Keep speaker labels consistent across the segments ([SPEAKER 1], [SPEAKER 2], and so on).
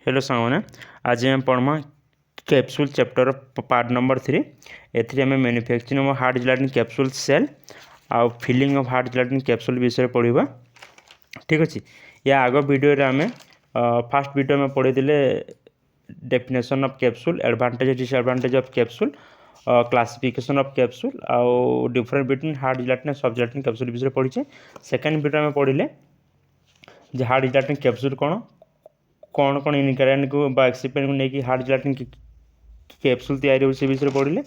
[SPEAKER 1] Hello सांगने आज आम पढ़मा कैप्सूल चैप्टर पार्ट नंबर 3 एथि आम manufacturing of hard gelatin capsule shell आउ filling of hard gelatin capsule विषय पढ़ा। ठीक अच्छे या आग वीडियो आम फास्ट वीडियो में पढ़ी definition of capsule advantage disadvantage of capsule classification of capsule आउ डिफरेंट बिटवीन हार्ड जिलेटिन सब जिलेटिन कैप्सूल विषय पढ़ी। सेकेंड वीडियो में पढ़ले हार्ड जिलेटिन कैप्सूल कौन कौन इनग्रेडिएंट को एक्सिपेंट को लेकिन हार्ड जिलेटिन कैप्सूल तैयारी हो विषय पढ़ले।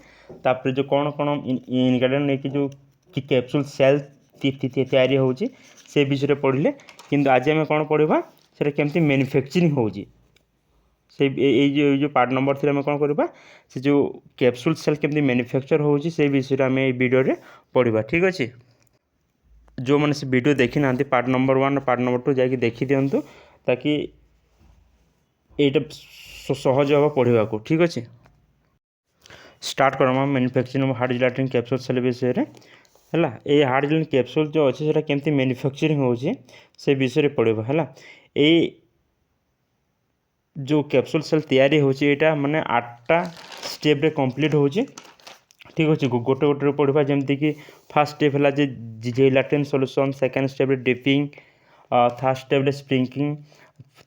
[SPEAKER 1] तापर जो कौन कौन इनग्रेडिएंट लेकिन जो कैप्सूल सेल तैयारी हो विषय पढ़ले। किंतु आज आम कौन पढ़ा से केमती मैन्युफैक्चरिंग हो जो पार्ट नंबर 3 आम कौन करवा से जो कैप्सूल सेल केमती मैन्युफैक्चर हो विषय आम वीडियो रे पढ़ा। ठीक अच्छे जो मैंने से वीडियो देखी ना पार्ट नंबर 1 पार्ट नंबर 2 जाकि देखी दिंतु ताकि ये सहज हम पढ़ा को। ठीक अच्छे स्टार्ट करमा manufacturing hard gelatin capsule shell विषय है ये हार्ड जिलेटिन कैप्सूल जो अच्छे से केमती मैन्युफैक्चरिंग हो विषय पढ़ा है। ये जो कैप्सूल सेल तैयारी होटा माने 8टा स्टेप रे कंप्लीट हो। ठीक अच्छे गोटे गोटे पढ़ा जमती कि फास्ट स्टेप है जिलेटिन सॉल्यूशन, सेकेंड स्टेप रे डिपिंग, थर्ड स्टेप रे स्प्रिंकिंग,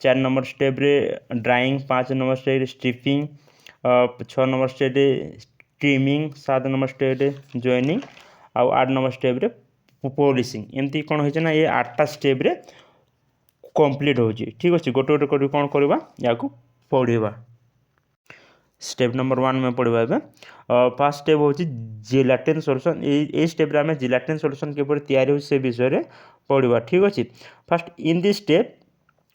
[SPEAKER 1] 4 नंबर स्टेप रे ड्राइंग, 5 नंबर स्टेप रे स्ट्रिपिंग, 6 नंबर स्टेप रे ट्रिमिंग, 7 नंबर स्टेप रे जॉइनिंग आउ 8 नंबर स्टेप रे पॉलिशिंग। एमती कौन होचे ना ये 8टा स्टेप रे कंप्लीट हो। ठीक अच्छे गोटे गोटे कर कौन करवा या पढ़ा। स्टेप नंबर 1 में पढ़ा फास्ट स्टेप हो जिलेटिन सॉल्यूशन। ये स्टेप रे आम जिलेटिन सॉल्यूशन केपर तैयारी हो से विषय पढ़ा। ठीक अच्छे first in this step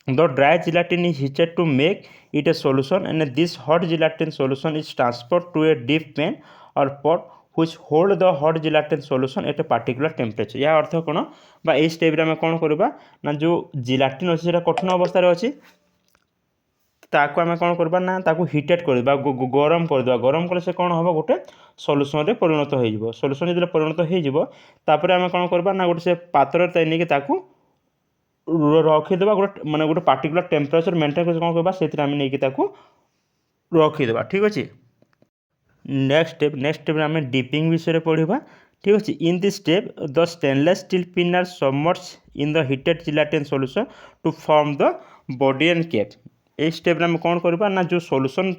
[SPEAKER 1] the dry gelatin is heated to make it a solution and this hot gelatin solution is transferred to a deep pan or pot which hold the hot gelatin solution at a particular temperature। या अर्थ कौन बा a step रे आम कौन करवा ना जो जिलेटिन अच्छे कठिन अवस्था अच्छी ताको आम कौन करवा ना ताको हिटेड कर गरम करदे गरम कले से कौन हम गोटे सॉल्यूशन रे परिणत हो सॉल्यूशन जो परिणत होपर आम कौन करवा ना गोटे से पात्र नहीं ताकू रखीदेवा गोटे माने गोटे पार्टिकुलर टेम्परेचर मेंटेन कर कौन करवा से नहीं रखीदेवा। ठीक अच्छे नेक्स्ट स्टेप आम डिपिंग विषय पढ़ा। ठीक अच्छे in this step the stainless steel pin are submerge in the heated gelatin solution to form the body and cap. ये स्टेप आम कौन करवा ना जो सॉल्यूशन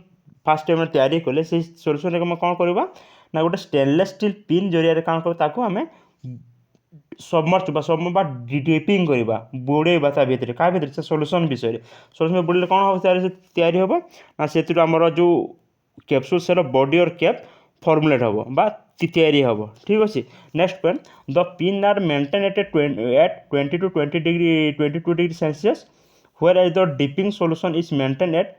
[SPEAKER 1] फास्ट स्टेप में तैयारी कले से सॉल्यूशन में कौन करवा ना गोटे स्टेनलेस स्टील पिन जरिया कौन कर आम सबमर्ज बा डिपिंग करवा बुड़ेबा ता भीतर क्या भीतर से सॉल्यूशन विषय सॉल्यूशन बुड़े कौन हम तैयारी हम ना से आमर जो कैप्सूल सेल बॉडी और कैप फॉर्मुलेट हम बा तैयारी हम। ठीक अच्छे next point the pin are maintain at 20 to 22 degree Celsius whereas the dipping solution is maintain at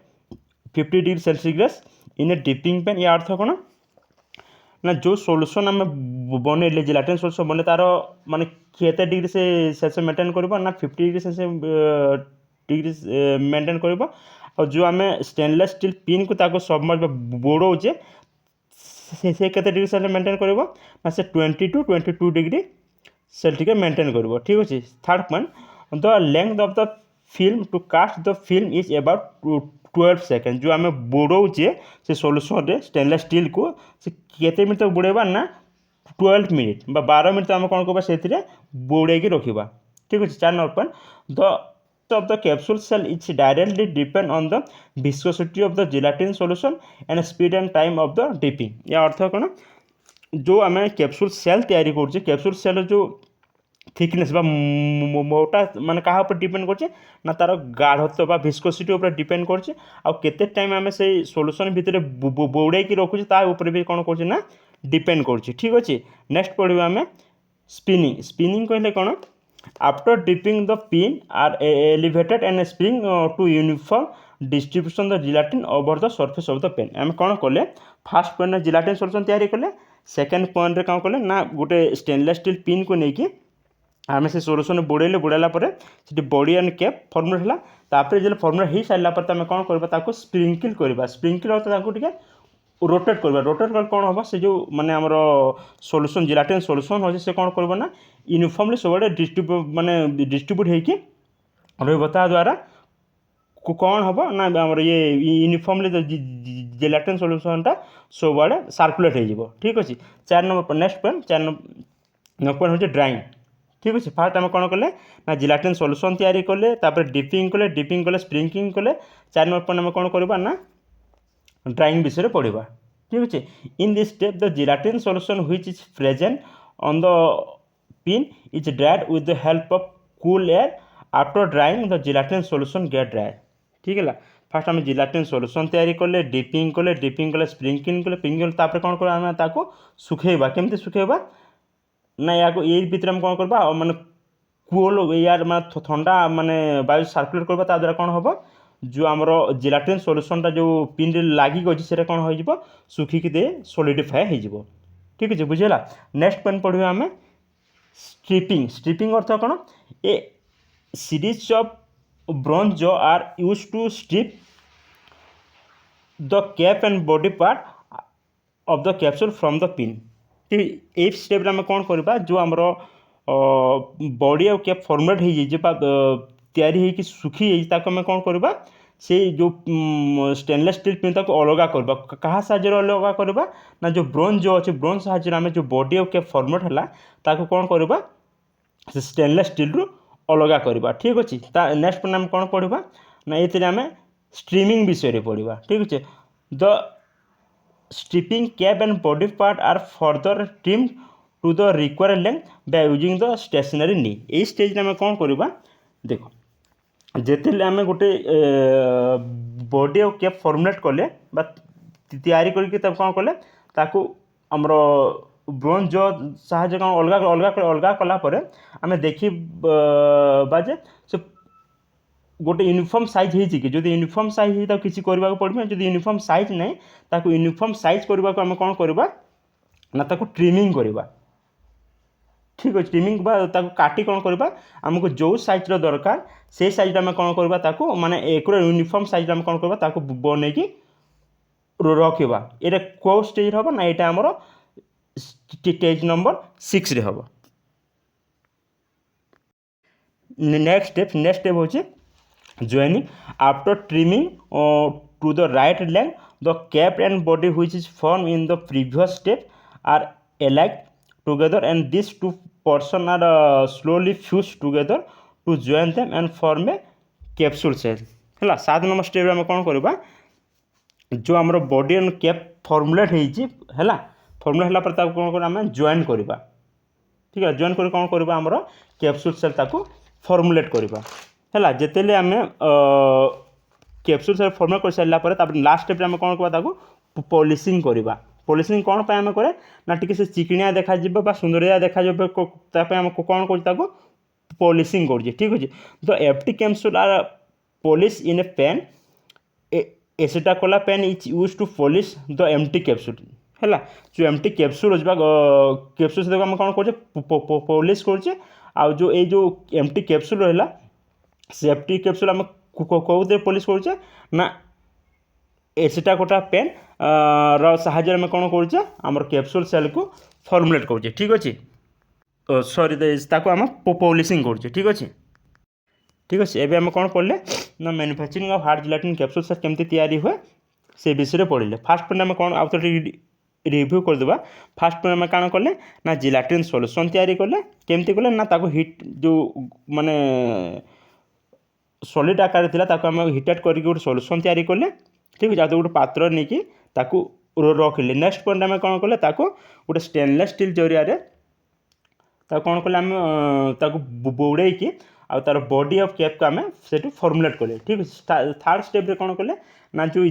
[SPEAKER 1] 50 degree Celsius in a dipping pan. या अर्थ कौन ना जो सॉल्यूशन आम बनइले जिलेटिन सॉल्यूशन बने तार माने केते डिग्री से सेल्सियस मेंटेन करबो ना 50 डिग्री सेल्सियस डिग्री मेंटेन करबो और जो आम स्टेनलेस स्टील पिन को ताको सबमर्ज बोड़ौचे से केते डिग्री सेल्सियस मेंटेन करबो ना से 20 to 22 डिग्री सेल्सियस मेंटेन करबो। ठीक अच्छे third point the length of the film to cast the film is about 12 second. जो आम बुड़ौचे से सॉल्यूशन रे स्टेनलेस स्टील को से केते मिनट तक बुड़ेबा ना 12 मिनट बा 12 मिनट आम कौन करबा से बुड़े रखा। ठीक अच्छे 4 number point the of the capsule cell is directly depend on the viscosity of the gelatin solution and speed and time of the dipping। या अर्थ कौन जो आम कैप्सूल सेल तैयारी कर कैप्सूल सेल जो थिकनेस बा मोटा माने कहा ऊपर डिपेंड करछे ना तार गाढ़त्व बा विस्कोसिटी ऊपर डिपेंड करछे आ केते टाइम आमे से सॉल्यूशन भितर बोड़े की रखुचे ता ऊपर भी कोन करछे ना डिपेंड करछे। ठीक अच्छे नेक्स्ट पढ़िबा आमे स्पिनिंग। स्पिनिंग कहले कोन after dipping the pin are elevated and spring to uniform distribution the gelatin over the surface of the pin. आम कौन कले फास्ट पॉइंट में जिलेटिन सॉल्यूशन तैयारी कले सेकेंड पॉइंट रे कौन कले ना गोटे स्टेनलेस स्टील पिन को लेकिन आम से सॉल्यूशन बुड़ेले बुड़ाला बॉडी एंड कैप फॉर्मुलेट है तापर जो फॉर्मुलेट हो सारा पर आम कौन करवा स्प्रिंकिल करवा स्प्रिंकिल टे रोटेट करवा रोटेट कर कौन हम से जो माने आमर सॉल्यूशन जिलेटिन सॉल्यूशन अच्छे से कौन करवा ना यूनिफॉर्मली सब डिस्ट्रीब्यूट माने डिस्ट्रीब्यूट होगी रहा द्वारा कौन हम ना आम ये यूनिफॉर्मली जिलेटिन सॉल्यूशनटा सब आड़े सर्कुलेट हो ठीक अच्छे। 4 number next point 4 number point हूँ ड्राइंग ठीक अच्छे। फास्ट आम कौन कले ना जिलेटिन सॉल्यूशन तैयारी कले डिपिंग कले स्प्रिंकिंग कले। 4 नंबर पॉइंट आम कौन करवा ना ड्राइंग विषय पढ़ा ठीक अच्छे। In this step the gelatin solution which is present on the pin is dried with the help of cool air. After drying the gelatin solution get dry ठीक है। फास्ट आम जिलेटिन सॉल्यूशन तैयारी कले dipping कले स्प्रिंकिंग कले तापर कौन कर सुखेबा केमती सुखेबा ना या भितर कौन करवा माने कूल एयर माने ठंडा माने वायु सर्कुलेट करवा ता द्वारा कौन हम जो आमर जिलेटिन सॉल्यूशनटा जो पिन रे लागिक अच्छे से कौन हो सुखिकी दे सॉलिडिफाई हो ठीक है बुझेगा। नेक्स्ट पॉइंट पढ़िए आम स्ट्रिपिंग अर्थ कौन ए सीरीज ऑफ ब्रोंज जो are use to strip the cap and body part of the capsule from the pin ठीक। ए स्टेप आम कौन करवा जो आमर बॉडी और कैप फॉर्मुलेट हो तैयारी होगी सुखी आम कौन करवा से जो स्टेनलेस स्टील पिन ताको अलग करवा क्या साहाଯ୍य अलग करवा ना जो ब्रोंज जो अच्छे ब्रोंज साहाଯ୍य आम जो बॉडी और कैप फॉर्मुलेट है ताको कौन करवा से स्टेनलेस स्टील रु अलग करवा ठीक अच्छे। नेक्स्ट पॉइंट आम कौन पढ़ा ना ये आम स्ट्रीमिंग विषय पढ़ा ठीक अच्छे। The stripping cap and body part are further trim to the required length by using the stationary नी। ये स्टेज आम कौन करवा देख जिते आम गोटे बॉडी और कैप फॉर्मुलेट कले तैयारी करके कौन कले ताकू आमर ब्रोंज जो साहाଯ୍य कौन अलग अलग अलग कलापर आम देखी बाजे से गोटे यूनिफॉर्म साइज हो कि जब यूनिफॉर्म साइज हो किसी करने पड़े जब यूनिफॉर्म साइज नहीं ताकू यूनिफॉर्म साइज करने को आम कौन करवा ना ताकू ट्रिमिंग करवा ठीक अच्छे। ट्रिमिंग काटी कौन करवा आमको जो साइज दरकार से साइज आम कौन करवा ताकू माने एक यूनिफॉर्म साइज आम कौन करवा ताकू बन की रखा ये कौ स्टेज हम ना यहाँ आमर स्टेज नंबर 6 रे हम। नेक्स्ट स्टेप होचे joining after trimming to the right length the cap and body which is formed in the previous step are alike together and these two portions are slowly fused together to join them and form a capsule shell है। 7 number step आम कौन करवा जो आमर body and cap formulate है formulate है कौन कर आम जॉइन करवा ठीक है। जॉइन कर कौन करवा आमर कैप्सूल सेल ताको फॉर्मुलेट करवा है जिते आम कैप्सूल सेल फॉर्मुलेट कर सारापर लास्ट स्टेप आम कौन करवा पॉलिशिंग करवा। पॉलिशिंग कौन पे आम करे ना टी से चिकनिया देखा सुंदरिया देखा आम कौन कर पॉलिशिंग कर ठीक अच्छे। The empty capsule are polish in a pan एसिटाकोला pan is use to polish the empty capsule है। जो एम्प्टी कैप्सूल अच्छे कैप्सूल से आम कौन कर पॉलिश कर जो ये जो एम्प्टी कैप्सूल रहा सेफ्टी कैप्सूल आम कौन पॉलिश कर ना एसिटाकोला पेन साहाଯ୍य आम कौन कर कैप्सूल सेल को फॉर्मुलेट कर ठीक अच्छे। सॉरी ताको आम पॉलिशिंग कर ठीक अच्छे ठीक अच्छे। एबे आम कौन पढ़ले ना manufacturing of hard gelatin capsule shell केमती तैयारी हुए से विषय पढ़ले। फास्ट पॉइंट आम कौन आउ रिव्यू करदेवा। फास्ट पॉइंट आम कौन कले ना जिलेटिन सॉल्यूशन तैयारी कले केमती कले ना ताको हिट जो माने सॉलिड आकार थिला ताको आम हिटेड करके गोटे सॉल्यूशन तैयारी कले ठीक है। गोटे पात्र नहीं कि ताको रखिले। नेक्स्ट पॉइंट आम कौन कले ताको गोटे स्टेनलेस स्टील जरिया कौन कले आम ताको बोड़े की आ तार बॉडी ऑफ कैप को आम से फॉर्मुलेट कले ठीक है। थर्ड स्टेप कौन कले ना जो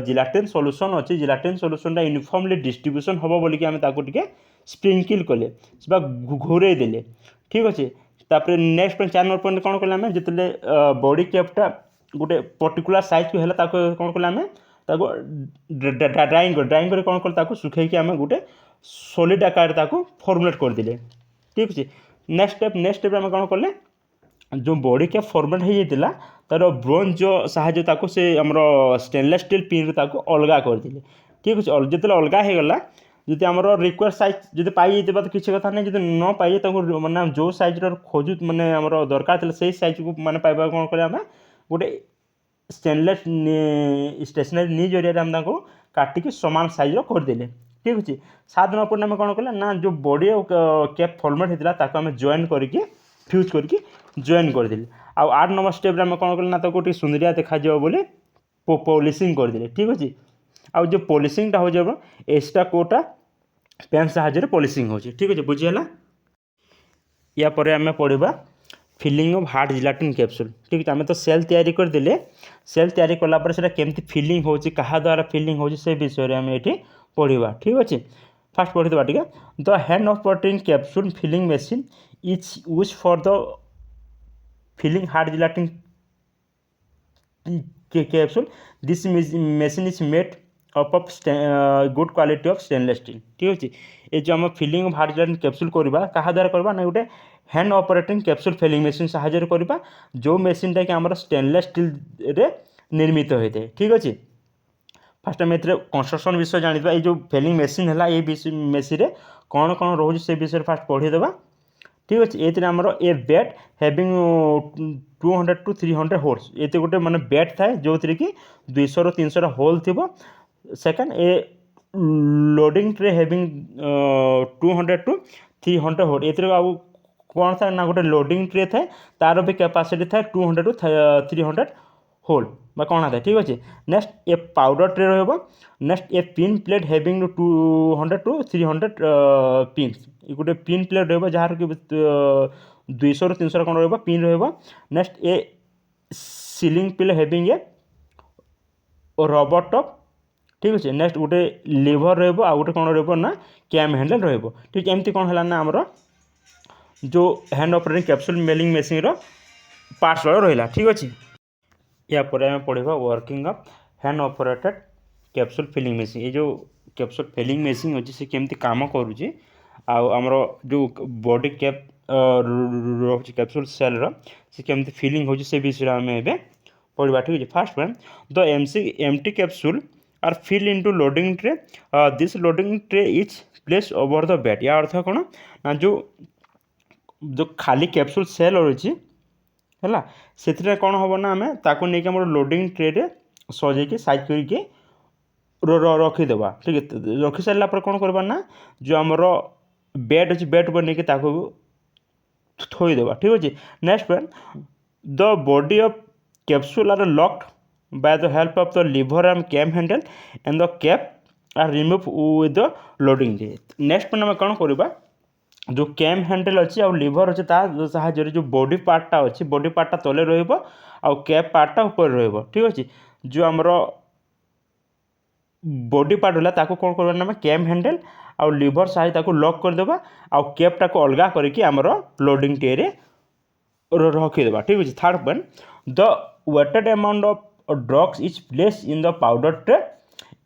[SPEAKER 1] जिलेटिन सॉल्यूशन अच्छे जिलेटिन सॉल्यूशनटा यूनिफॉर्मली डिस्ट्रीब्यूशन हम बोलिक आम ताको स्प्रिंकिल कले घूरे देले ठीक अच्छे। तापर नेक्स्ट पॉइंट 4 नंबर पॉइंट कौन कले आम जिते बॉडी कैपटा गोटे पर्टिकुलर साइज को है कौन कले आम ड्राइंग कर कौन कल सुखे आम गोटे सॉलिड आकार फॉर्मुलेट करदे ठीक अच्छे। नेक्स्ट स्टेप आम कौन कले जो बॉडी कैप फॉर्मुलेट होता तार ब्रोंज जो साहाଯ୍य से आमर स्टेनलेस स्टील पिन अलग करदे ठीक अच्छे। जिते अलग होगला जब आम रिक्वायर साइज जब पाई तो किसी कथा नहीं जब न पाए मैंने जो साइज खोजु मैंने आम दरकार से साइज को मैंने पाइबा कौन करें आम गोटे स्टेनलेस स्टेशनरी नी जरिया आम काटिकी सामान साइज्र करदे। ठीक अच्छे 7 नंबर पर आम कौन कला ना जो बॉडी और कैप फॉर्मेट होता आम जॉइन करके फ्यूज करके जॉइन करदे। आउ 8 नंबर स्टेप आम कौन कला ना सुंदरिया देखा बोले पॉलिशिंग करदे। ठीक अच्छे आउ जो पॉलिशिंगटा हो एक्स्ट्रा कोटा पेन साहाଯ୍य पॉलिशिंग हो। ठीक अच्छे बुझीगला। या पर आम पढ़ा filling of hard gelatin capsule. ठीक है आम तो सेल तैयारी करदे। सेल तैयारी कलापर से केमती फिलिंग हो क्या द्वारा फिलिंग हो से विषय आम ये पढ़ा। ठीक अच्छे फास्ट पढ़ीदा टे the hand of protein capsule filling machine is use for the filling hard gelatin capsule this machine is made up of good quality of stainless steel. ठीक अच्छे ये जो आम filling of hard gelatin capsule करवा क्या द्वारा करवा ना गोटे hand operating capsule filling machine साहाଯ୍य करवा जो मशीनटा कि आम स्टेनलेस स्टील रे निर्मित होता है। ठीक अच्छे फास्ट आम ए कंस्ट्रक्शन विषय जाना ये जो फिलिंग मशीन है ये मशीन कौन कौन रोचे से विषय फास्ट पढ़ीदेवा। ठीक अच्छे ये आमर a bat having 200 to 300 holes ये गोटे माने बैट थाए जो थी कि 200 ରୁ 300 होल थी। Second a loading tray having 200 to 300 hole ये कौन था ना गोटे लोडिंग ट्रे थाए तार भी कैपेसिटी थाए 200 to 300 होल कौन था। ठीक अच्छे नेक्स्ट ए पाउडर ट्रे रहा। Next A pin plate having 200 to 300 pins ये गोटे पिन प्लेट रहा जार कि 200 ରୁ 300 कौन रहा पिन रहा। Next a sealing plate having a rubber top. ठीक अच्छे नेक्स्ट गोटे लिभर रहा आ गोटे कौन रहा कैम हैंडल रहा। ठीक एमती कौन है ना आमर जो hand operating capsule mailing machine parts रहा। ठीक अच्छे या पर आम पढ़ा working of hand operated capsule filling machine ये जो कैप्सूल फिलिंग मशीन अच्छी से केमती काम करुँचे आमर जो बॉडी कैप रोचे कैप्सूल सेल से केमती फिलिंग हो विषय आम ए पढ़ा। ठीक है first one the empty capsule are fill into loading tray this loading tray is place over the bed या अर्थ कौन ना जो जो खाली कैप्सूल सेल रही है से कौन हम ना आम ताको नहीं आम लोडिंग ट्रे सजेक साइज करके रखीदे। ठीक है रखी सारा पर कौन करवा ना जो आमर बेड अच्छे बेड पर नहीं थोईदेवा। ठीक अच्छे next one the body of capsule are locked by the help of the lever and cam handle and the cap are removed with the loading day। Next पर आम कौन करवा जो कैम हैंडल अच्छी आ लिभर अच्छे साहाଯ୍य जो बॉडी पार्टा अच्छी body पार्टा तले रैप पार्टा ऊपर रहा। ठीक अच्छे जो आमर बॉडी पार्ट है कौन करवा ना कैम हैंडल आ लिभर साहाଯ୍य लॉक करदेवा आ कैपटा को अलग करके आमर लोडिंग टे रखीदेवा। ठीक अच्छे third one the weighted amount of drugs is placed in the powder tray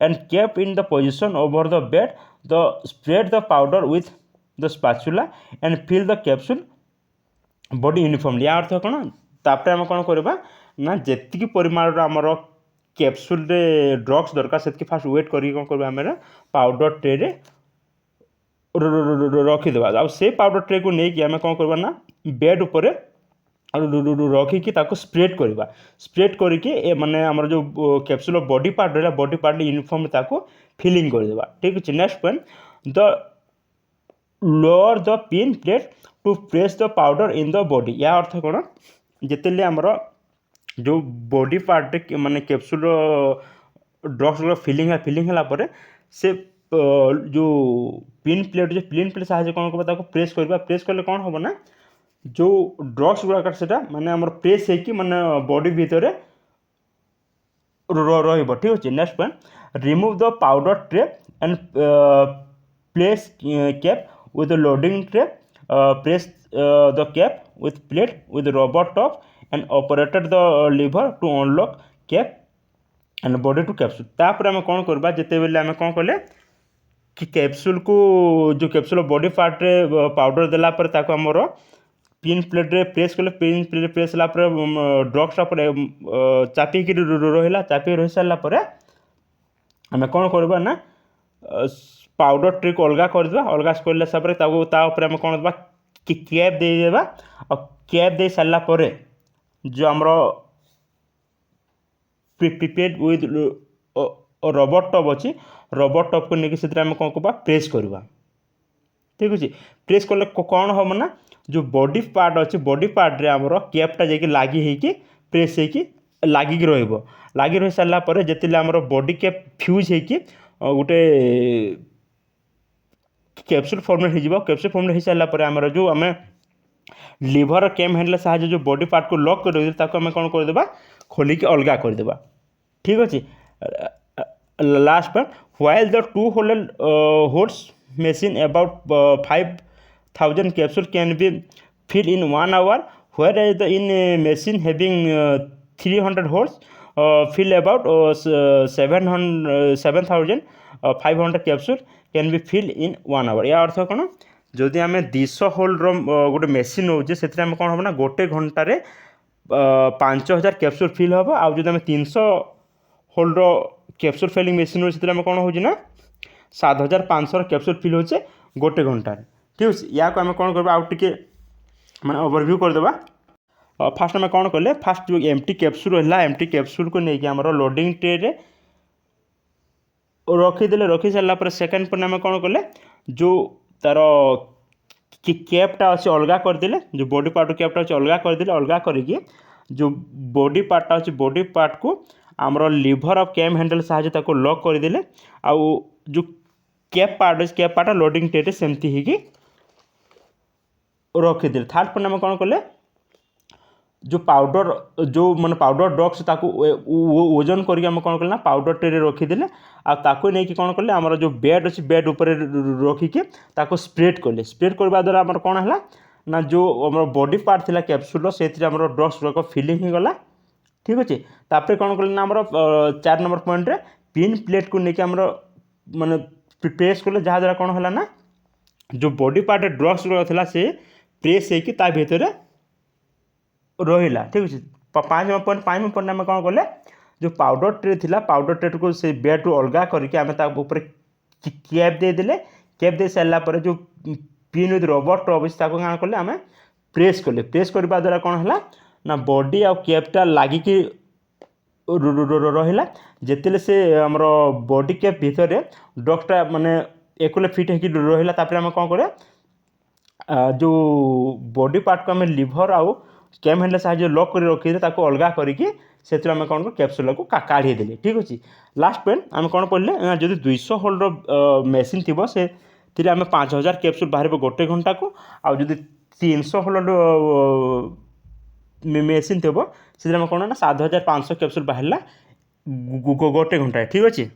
[SPEAKER 1] and kept in the position over the bed the spread the powder with the spatula and fill the capsule body uniformly या अर्थ कौन तापर आम कौन करवा ना जी परिमाण आमर कैप्सूल ड्रग्स दरकार से फास्ट वेट करके कौन करवा आम पाउडर ट्रे रखीदेवा आ से पाउडर ट्रे को लेकिन आम कौन करवा ना बेड उपर रखिकी स्प्रेड करवा स्प्रेड करके माने आमर जो कैप्सूल बॉडी पार्ट रहा बॉडी पार्ट यूनिफॉर्म फिलिंग करदेवा। ठीक अच्छे next point the lower the pin plate to press the powder in the body या अर्थ कौन जिते आमर जो बॉडी पार्ट माने कैप्सूल ड्रग्स फिलिंग है से जो पिन प्लेट साहाଯ୍य कौन करवा प्रेस करवा प्रेस कले कौन हम ना जो ड्रग्स गुड़ाक से माने आमर प्रेस है माने बॉडी भितर रही। ठीक अच्छे next point remove the powder tray and place cap with loading tray press the cap with plate with rubber top and operated the lever to unlock cap and body to capsule तापर आम कौन करवा जिते बेले आम कौन कले कि कैप्सूल को जो कैप्सूल बॉडी पार्ट रे पाउडर देला पर ताको आमर पिन प्लेट रे प्रेस कले पिन प्लेट प्रेस ला पर ड्रग्सटा पर चापिक रहा चापिक रही सारापर आम कौन करवा ना पाउडर ट्रे को अलग करदे अलग कर सापर आम कौन देवा कि कैप देदेवा और कैप दे सारापर जो आमर प्रिपेड विथ रबर टप अच्छी रबर टप को लेकिन से आम कौन करवा प्रेस करवा ठीक अच्छे प्रेस कले कौन हम ना जो बॉडी पार्ट अच्छे बॉडी पार्ट रे आमर कैपटा जाकि लगी होगी प्रेस होगी लगिक लगी रही सारापर जिते आमर बॉडी कैप फ्यूज होगी गोटे कैप्सूल फॉर्मेट हो कैप्सूल फॉर्मेट हो सारापर आमर जो आम लिभर कैम हैंडल साहाଯ୍य जो बॉडी पार्ट को लॉक कर आम कौन करदे खोलिकी अलगा करदे ठीक अच्छे लास्ट पर while the two hold holes machine about 5,000 capsule can be filled in 1 hour whereas the in machine having 300 holes fill about 7,500 capsule can be filled in 1 hour या अर्थ कौन जदि आम 200 होल्डर गोटे मेसीन होचे से कौन हम ना गोटे घंटे 5,000 कैप्सूल फिल हम आउ जब 300 होल्डर कैप्सूल फिलिंग मेसीन हो कौन हो 7,500 कैप्सूल फिल होचे गोटे घंटा ठीक अच्छे या आम कौन करवा आउ टे मैं ओवरव्यू करदे फास्ट आम कौन कले फास्ट जो एमटी कैप्सूल रहा एमटी कैप्सूल को लेकिन आम लोडिंग ट्रे रखीदे रखी सारापर सेकेंड पर आम कौन कले जो तार कैपटा अच्छे अलग करदे जो बॉडी पार्ट कैपटा अच्छे अलग करके जो बॉडी पार्टा अच्छे बॉडी पार्ट को आमर लिभर और कैम हैंडल साहाଯ୍य लॉक करदे आउ जो कैप पार्ट लोडिंग ट्रे सेमती ही रखीदे थर्ड पर आम कौन कले जो पाउडर जो मैंने पाउडर डॉक्स ओजन करके आम कौन कले पाउडर ट्रे रखीदे आको नहीं कौन कले आमर जो बेड अच्छे बेड उपर रखिकी स्प्रेड कले स्प्रेड करने द्वारा आम कौन है ना जो आम बॉडी पार्ट थी कैप्सूल से ड्रग्स गुड़ाक फिलिंग होगला ठीक अच्छे तापर कौन कले ना 4 नंबर पॉइंट रे पिन प्लेट को लेकिन आम माने प्रेस कले जहाँ द्वारा कौन है ना जो बॉडी पार्ट ड्रग्स गुड़ाक था से प्रेस होता भितर रहा ठीक अच्छे 5 नंबर पॉइंट आम कौन कले जो पाउडर ट्रे थिला पाउडर ट्रे को से बेड रू अलग करके आम ऊपर कैप देदेले कैप दे सारापर जो पिन विथ रबर टप अच्छे क्या कले आम प्रेस करने द्वारा कौन है ना बॉडी आ कैपटा लगिकी रहा जिते से आमर बॉडी कैप भितर ड्रग्सटा माने एकले फिट हो रहा आम कौन कर जो बॉडी पार्ट को आम लिभर आउ कैम हैंडल साहाଯ୍य लॉक कर रखी अलग करके से आम कौन कर कैप्सूल को काढ़ीदे ठीक अच्छे लास्ट पॉइंट आम कौन पढ़ले जो 200 होल्डर मेसीन थी से आम 5,000 कैप्सूल बाहर गोटे घंटा को आउ जो 300 होल्डर मेसीन थी से आम कौन ना 7,500 कैप्सूल बाहर गोटे घंटा ठीक अच्छे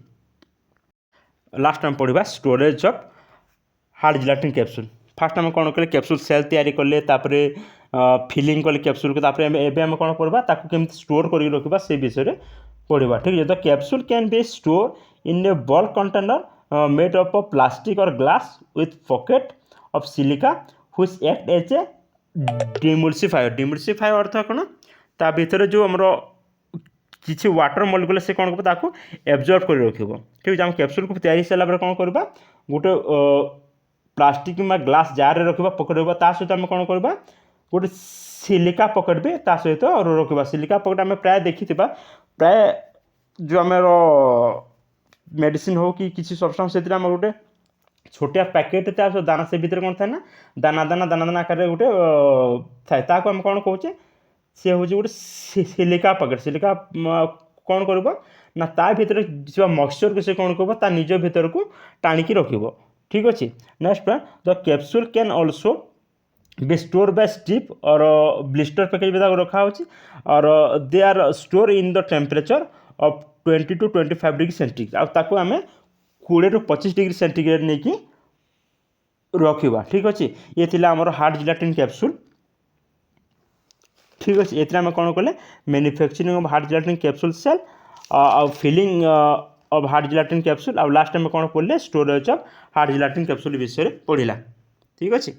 [SPEAKER 1] लास्ट आम पढ़ा storage of hard gelatin capsule fast आम कौन कले कैप्सूल सेल तैयारी कले फिलिंग कले कैप्सूल को एवं कौन पढ़ा केमी स्टोर कर रखा से विषय पढ़ा ठीक है the capsule can be store in a bulk container made up of plastic और glass with pocket of silica which act as a demulsifier अर्थ कौन ता भीतर जो आमर किसी वाटर मलिक्यूल से कौन कर एब्जॉर्ब कर रख ठीक है कैप्सूल को तैयारी सारापर कौन करवा गोटे प्लास्टिक में ग्लास जार रखा पकेट रखा सहित आम कौन करवा गोटे सिलिका पकेट भी ता सहित रखा सिलिका पकेट आम प्राय देखी प्राय जो आम मेडिसिन हो कि किसी सब्सटेंस से आम गोटे छोटिया पैकेट था दाना से भीतर कौन था ना दाना आकार गोटे थाए आम कौन कहे सी हूँ गोटे सिलिका पकेट सिलिका कौन कर ना ता भीतर मक्सचर को से कौन कर निज भीतर को टाणिकी रखिब ठीक अच्छे next the capsule can also be store by strip or blister package भी रखा और they are store in the temperature of 20 to 25 degree centigrade आम 20 to 25 डिग्री सेंटीग्रेड नहीं कि रखा ठीक अच्छे ये थी आमर हार्ड जिलेटिन कैप्सूल ठीक अच्छे ये आम कौन कले manufacturing of hard gelatin capsule shell filling of hard gelatin capsule और लास्ट में कौन पढ़ले storage of hard gelatin capsule विषय पढ़ला ठीक अच्छे।